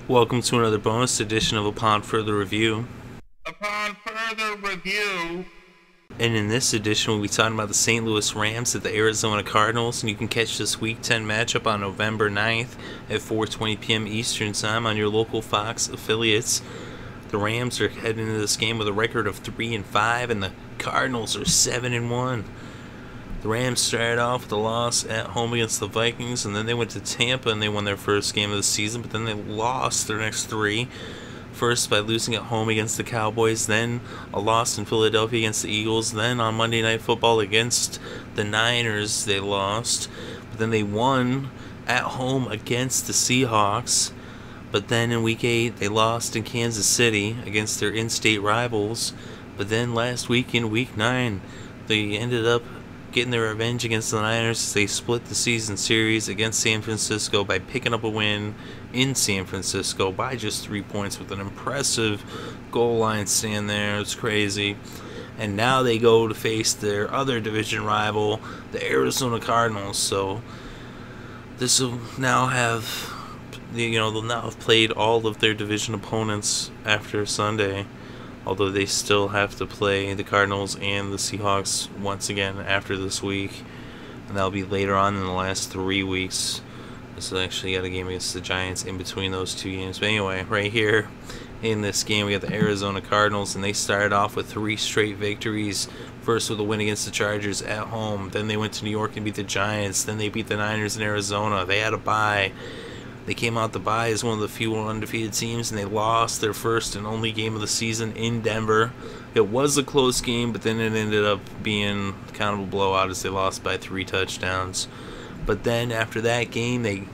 Welcome to another bonus edition of Upon Further Review. Upon further review, And in this edition, we'll be talking about the St. Louis Rams at the Arizona Cardinals. And you can catch this Week 10 matchup on November 9th at 4:20 p.m. Eastern Time on your local Fox affiliates. The Rams are heading into this game with a record of 3-5, and the Cardinals are 7-1. The Rams started off with a loss at home against the Vikings, and then they went to Tampa and they won their first game of the season, but then they lost their next three. First by losing at home against the Cowboys, then a loss in Philadelphia against the Eagles, then on Monday Night Football against the Niners they lost, but then they won at home against the Seahawks. But then in Week 8 they lost in Kansas City against their in-state rivals. But then last week in Week 9 they ended up getting their revenge against the Niners. They split the season series against San Francisco by picking up a win in San Francisco by just 3 points with an impressive goal line stand there. It's crazy. And now they go to face their other division rival, the Arizona Cardinals. So this will now have, they'll now have played all of their division opponents after Sunday. Although they still have to play the Cardinals and the Seahawks once again after this week. And that'll be later on in the last 3 weeks. This is actually got a game against the Giants in between those two games. But anyway, right here in this game, we got the Arizona Cardinals, and they started off with 3 straight victories. First with a win against the Chargers at home. Then they went to New York and beat the Giants. Then they beat the Niners in Arizona. They had a bye. They came out the bye as one of the few undefeated teams, and they lost their first and only game of the season in Denver. It was a close game, but then it ended up being kind of a blowout as they lost by 3 touchdowns. But then after that game, they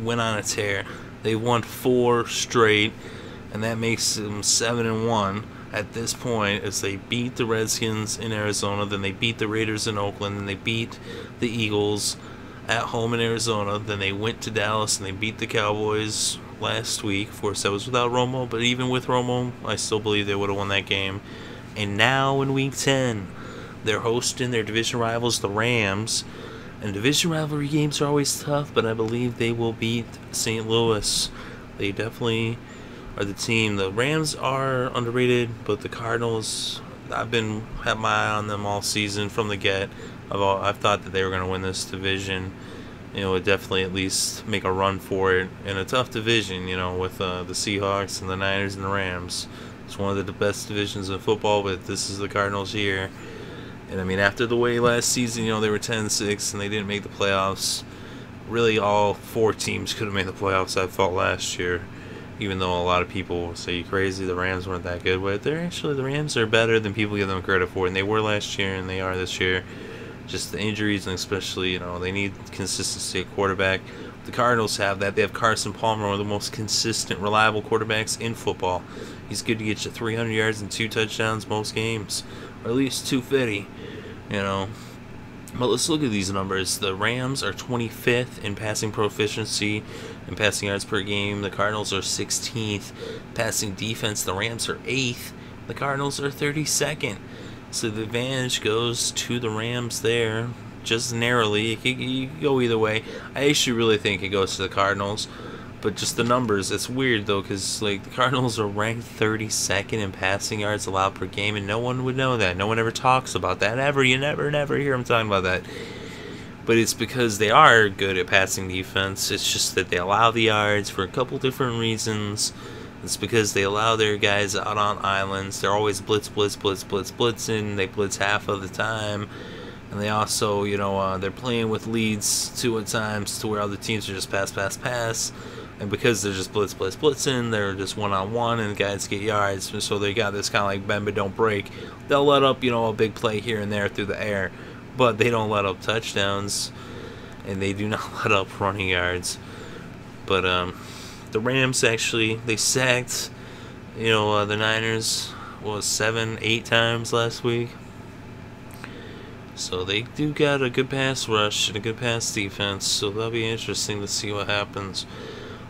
went on a tear. They won 4 straight, and that makes them 7-1 at this point as they beat the Redskins in Arizona, then they beat the Raiders in Oakland, then they beat the Eagles at home in Arizona. Then they went to Dallas and they beat the Cowboys last week. Of course, that was without Romo, but even with Romo, I still believe they would have won that game. And now in Week 10, they're hosting their division rivals, the Rams. And division rivalry games are always tough, but I believe they will beat St. Louis. They definitely are the team. The Rams are underrated, but the Cardinals, I've had my eye on them all season from the get. I've thought that they were going to win this division. Would definitely at least make a run for it in a tough division, with the Seahawks and the Niners and the Rams. It's one of the best divisions in football, but this is the Cardinals year. And I mean, after the way last season, they were 10-6 and they didn't make the playoffs. Really, all 4 teams could have made the playoffs, I thought, last year. Even though a lot of people say you're crazy, the Rams weren't that good. But the Rams are better than people give them credit for. And they were last year and they are this year. Just the injuries, and especially, they need consistency at quarterback. The Cardinals have that. They have Carson Palmer, one of the most consistent, reliable quarterbacks in football. He's good to get you 300 yards and 2 touchdowns most games, or at least 250, But let's look at these numbers. The Rams are 25th in passing proficiency and passing yards per game. The Cardinals are 16th. Passing defense, the Rams are 8th. The Cardinals are 32nd. So the advantage goes to the Rams there, just narrowly. It could go either way. I actually really think it goes to the Cardinals, but just the numbers, it's weird though, because the Cardinals are ranked 32nd in passing yards allowed per game, and no one would know that. No one ever talks about that ever. You never hear them talking about that. But it's because they are good at passing defense. It's just that they allow the yards for a couple different reasons. It's because they allow their guys out on islands. They're always blitzing. They blitz half of the time. And they also, they're playing with leads too at times to where other teams are just pass. And because they're just blitzing, they're just one-on-one and the guys get yards. So they got this kind of like bend but don't break. They'll let up, a big play here and there through the air. But they don't let up touchdowns. And they do not let up running yards. But, the Rams actually, they sacked, the Niners, 7-8 times last week. So they do got a good pass rush and a good pass defense. So that'll be interesting to see what happens.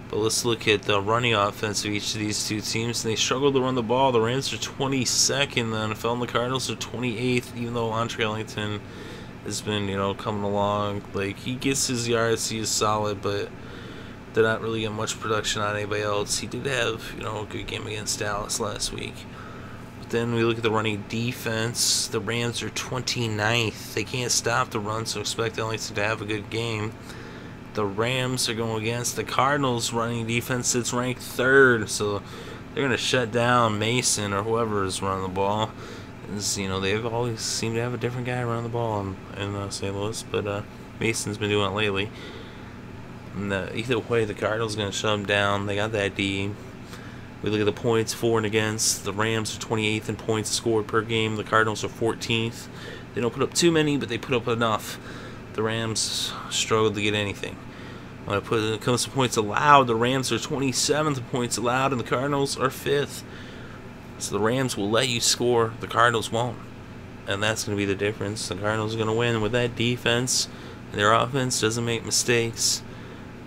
But let's look at the running offense of each of these two teams. They struggle to run the ball. The Rams are 22nd in the NFL, and the Cardinals are 28th, even though Andre Ellington has been, coming along. He gets his yards, he is solid, but They're not really getting much production on anybody else. He did have, a good game against Dallas last week. But then we look at the running defense. The Rams are 29th. They can't stop the run, so expect LA to have a good game. The Rams are going against the Cardinals running defense that's ranked 3rd, so they're going to shut down Mason or whoever is running the ball. They've always seemed to have a different guy running the ball in St. Louis, but Mason's been doing it lately. And either way, the Cardinals are going to shut them down. They got that D. We look at the points for and against. The Rams are 28th in points scored per game. The Cardinals are 14th. They don't put up too many, but they put up enough. The Rams struggled to get anything. When it comes to points allowed, the Rams are 27th in points allowed, and the Cardinals are 5th. So the Rams will let you score, the Cardinals won't. And that's going to be the difference. The Cardinals are going to win with that defense. Their offense doesn't make mistakes,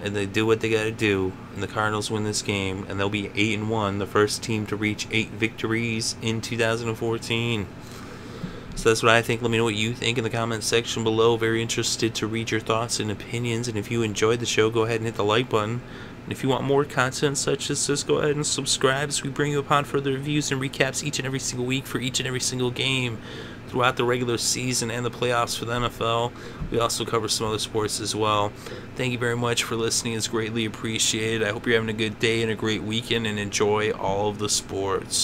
and they do what they got to do. And the Cardinals win this game, and they'll be 8-1, the first team to reach 8 victories in 2014. So that's what I think. Let me know what you think in the comments section below. Very interested to read your thoughts and opinions. And if you enjoyed the show, go ahead and hit the like button. And if you want more content such as this, go ahead and subscribe as we bring you upon further reviews and recaps each and every single week for each and every single game throughout the regular season and the playoffs for the NFL. We also cover some other sports as well. Thank you very much for listening. It's greatly appreciated. I hope you're having a good day and a great weekend, and enjoy all of the sports.